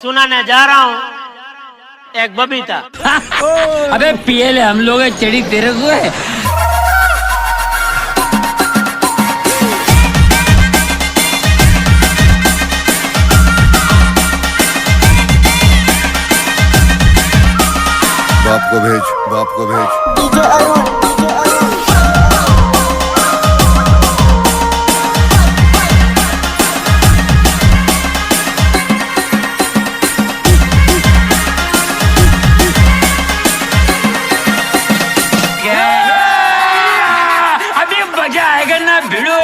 सुनाने जा रहा हूँ एक बबीता। अबे पिए ले हम लोग चढ़ी तेरे को है। बाप को भेज, बाप को भेज। अभी मजा आएगा ना भिड़ो।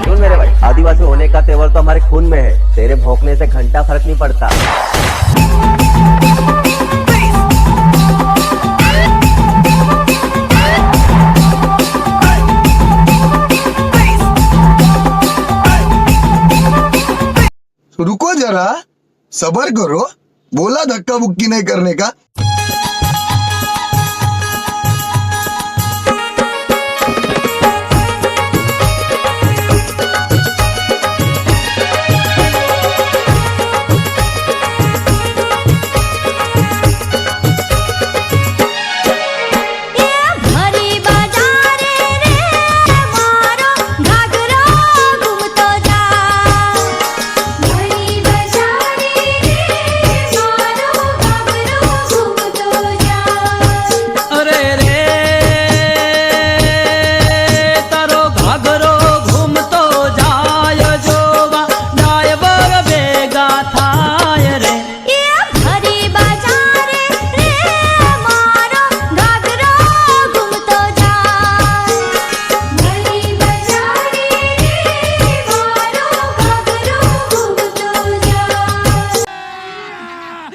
सुन मेरे भाई, आदिवासी होने का तेवर तो हमारे खून में है। तेरे भौंकने से घंटा फर्क नहीं पड़ता। रुको जरा, सबर करो। बोला धक्का बुक्की नहीं करने का।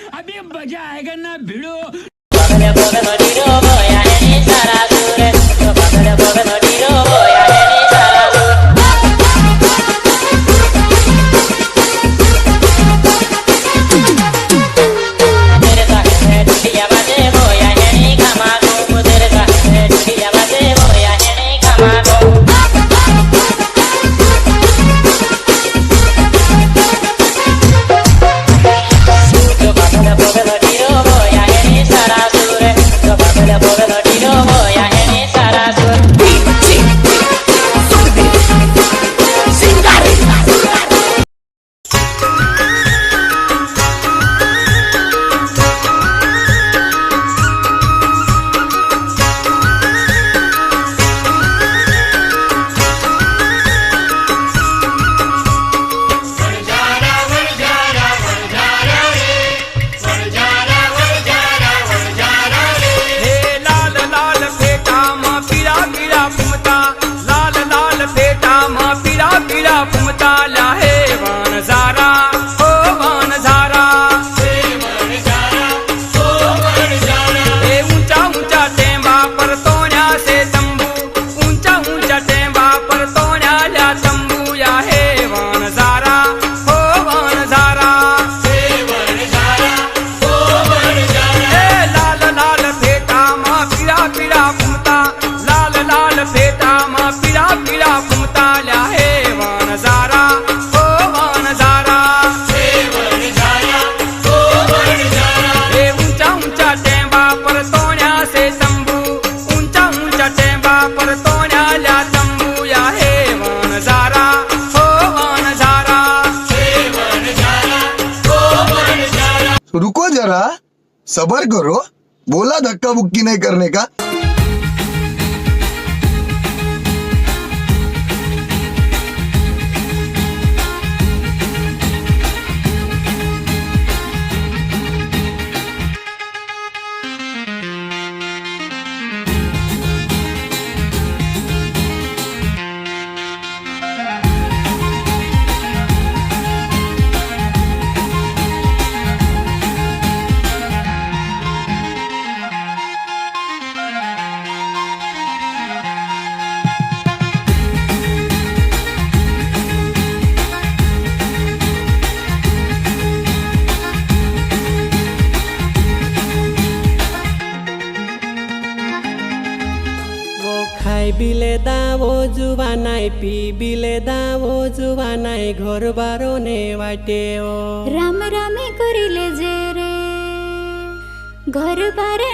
अभी मजा आएगा ना भिड़ो। रुको जरा, सबर करो। बोला धक्का बुक्की नहीं करने का। খাই বিলে দাও জুবানাই পি বিলে দাও জুবানাই ঘর বারণে বাটেও রাম রামে করিলে যে রে ঘর বারে